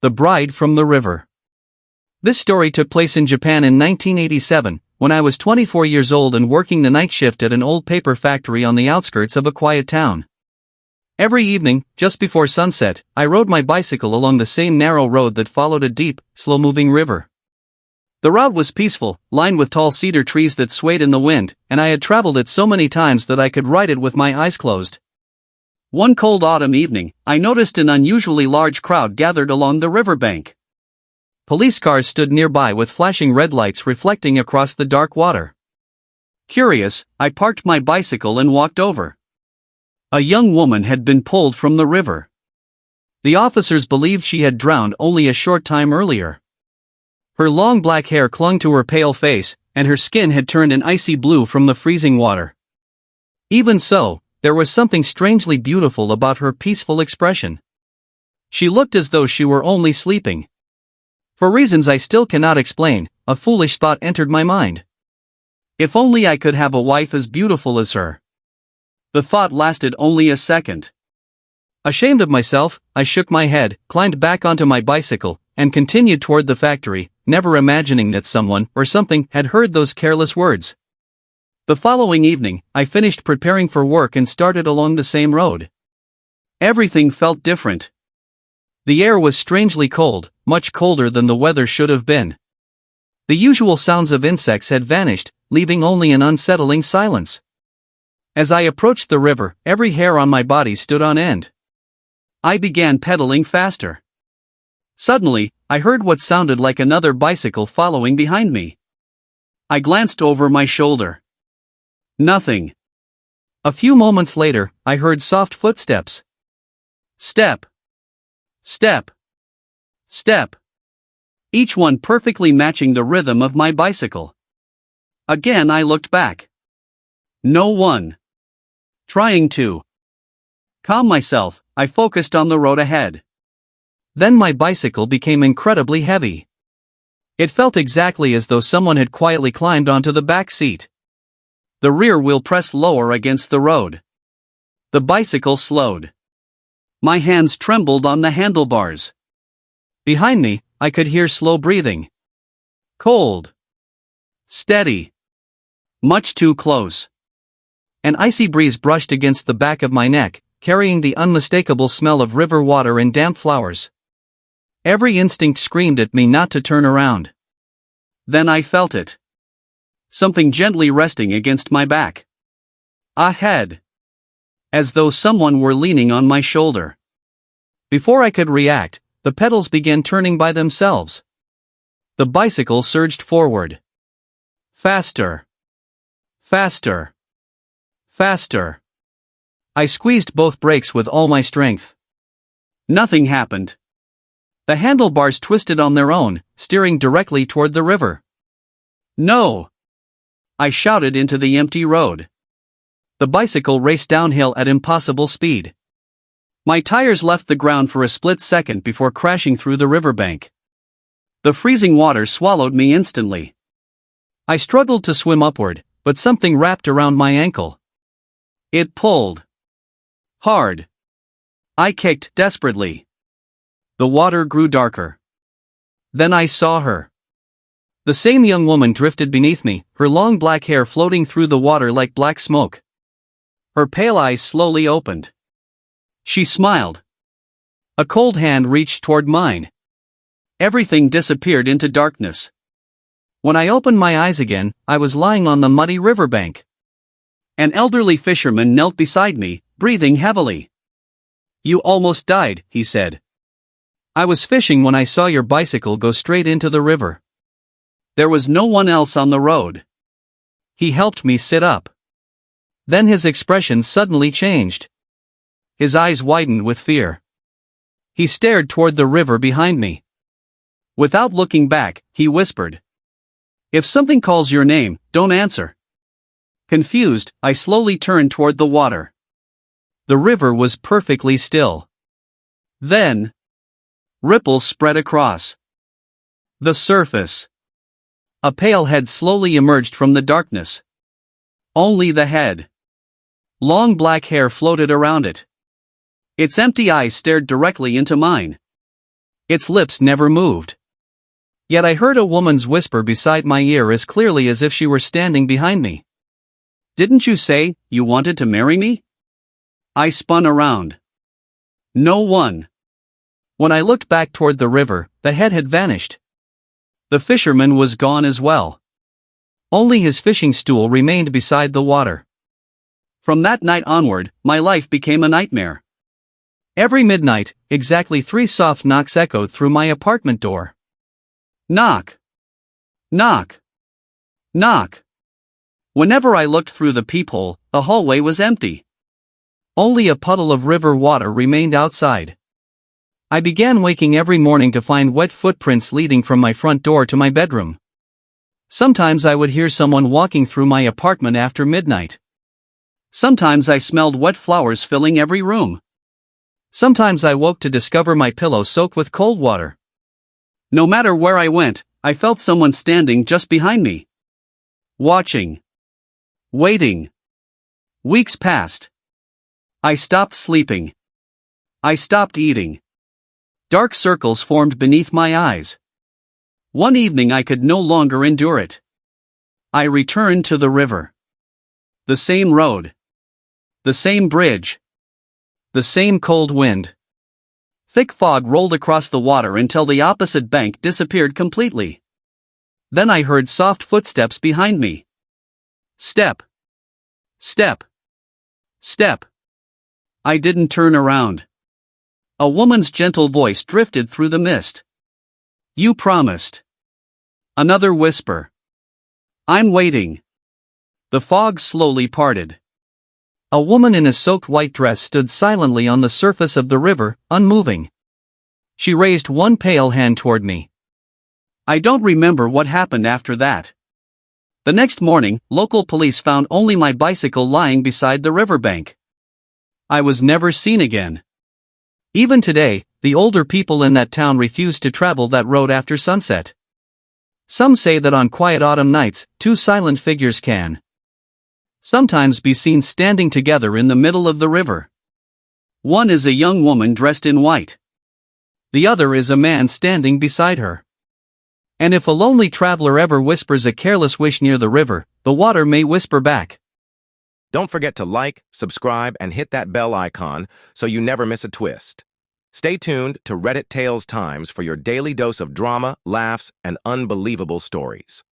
The Bride from the River. This story took place in Japan in 1987, when I was 24 years old and working the night shift at an old paper factory on the outskirts of a quiet town. Every evening, just before sunset, I rode my bicycle along the same narrow road that followed a deep, slow-moving river. The route was peaceful, lined with tall cedar trees that swayed in the wind, and I had traveled it so many times that I could ride it with my eyes closed. One cold autumn evening, I noticed an unusually large crowd gathered along the riverbank. Police cars stood nearby with flashing red lights reflecting across the dark water. Curious, I parked my bicycle and walked over. A young woman had been pulled from the river. The officers believed she had drowned only a short time earlier. Her long black hair clung to her pale face, and her skin had turned an icy blue from the freezing water. Even so, there was something strangely beautiful about her peaceful expression. She looked as though she were only sleeping. For reasons I still cannot explain, a foolish thought entered my mind. If only I could have a wife as beautiful as her. The thought lasted only a second. Ashamed of myself, I shook my head, climbed back onto my bicycle, and continued toward the factory, never imagining that someone or something had heard those careless words. The following evening, I finished preparing for work and started along the same road. Everything felt different. The air was strangely cold, much colder than the weather should have been. The usual sounds of insects had vanished, leaving only an unsettling silence. As I approached the river, every hair on my body stood on end. I began pedaling faster. Suddenly, I heard what sounded like another bicycle following behind me. I glanced over my shoulder. Nothing. A few moments later, I heard soft footsteps. Step. Step. Step. Each one perfectly matching the rhythm of my bicycle. Again I looked back. No one. Trying to calm myself, I focused on the road ahead. Then my bicycle became incredibly heavy. It felt exactly as though someone had quietly climbed onto the back seat. The rear wheel pressed lower against the road. The bicycle slowed. My hands trembled on the handlebars. Behind me, I could hear slow breathing. Cold. Steady. Much too close. An icy breeze brushed against the back of my neck, carrying the unmistakable smell of river water and damp flowers. Every instinct screamed at me not to turn around. Then I felt it. Something gently resting against my back. Ahead. As though someone were leaning on my shoulder. Before I could react, the pedals began turning by themselves. The bicycle surged forward. Faster. Faster. Faster. I squeezed both brakes with all my strength. Nothing happened. The handlebars twisted on their own, steering directly toward the river. No! I shouted into the empty road. The bicycle raced downhill at impossible speed. My tires left the ground for a split second before crashing through the riverbank. The freezing water swallowed me instantly. I struggled to swim upward, but something wrapped around my ankle. It pulled. Hard. I kicked desperately. The water grew darker. Then I saw her. The same young woman drifted beneath me, her long black hair floating through the water like black smoke. Her pale eyes slowly opened. She smiled. A cold hand reached toward mine. Everything disappeared into darkness. When I opened my eyes again, I was lying on the muddy riverbank. An elderly fisherman knelt beside me, breathing heavily. "You almost died," he said. "I was fishing when I saw your bicycle go straight into the river." There was no one else on the road. He helped me sit up. Then his expression suddenly changed. His eyes widened with fear. He stared toward the river behind me. Without looking back, he whispered, "If something calls your name, don't answer." Confused, I slowly turned toward the water. The river was perfectly still. Then, ripples spread across the surface. A pale head slowly emerged from the darkness. Only the head. Long black hair floated around it. Its empty eyes stared directly into mine. Its lips never moved. Yet I heard a woman's whisper beside my ear as clearly as if she were standing behind me. "Didn't you say you wanted to marry me?" I spun around. No one. When I looked back toward the river, the head had vanished. The fisherman was gone as well. Only his fishing stool remained beside the water. From that night onward, my life became a nightmare. Every midnight, exactly 3 soft knocks echoed through my apartment door. Knock. Knock. Knock. Whenever I looked through the peephole, the hallway was empty. Only a puddle of river water remained outside. I began waking every morning to find wet footprints leading from my front door to my bedroom. Sometimes I would hear someone walking through my apartment after midnight. Sometimes I smelled wet flowers filling every room. Sometimes I woke to discover my pillow soaked with cold water. No matter where I went, I felt someone standing just behind me. Watching. Waiting. Weeks passed. I stopped sleeping. I stopped eating. Dark circles formed beneath my eyes. One evening I could no longer endure it. I returned to the river. The same road. The same bridge. The same cold wind. Thick fog rolled across the water until the opposite bank disappeared completely. Then I heard soft footsteps behind me. Step. Step. Step. I didn't turn around. A woman's gentle voice drifted through the mist. "You promised." Another whisper. "I'm waiting." The fog slowly parted. A woman in a soaked white dress stood silently on the surface of the river, unmoving. She raised one pale hand toward me. I don't remember what happened after that. The next morning, local police found only my bicycle lying beside the riverbank. I was never seen again. Even today, the older people in that town refuse to travel that road after sunset. Some say that on quiet autumn nights, 2 silent figures can sometimes be seen standing together in the middle of the river. One is a young woman dressed in white. The other is a man standing beside her. And if a lonely traveler ever whispers a careless wish near the river, the water may whisper back. Don't forget to like, subscribe, and hit that bell icon so you never miss a twist. Stay tuned to Reddit Tales Times for your daily dose of drama, laughs, and unbelievable stories.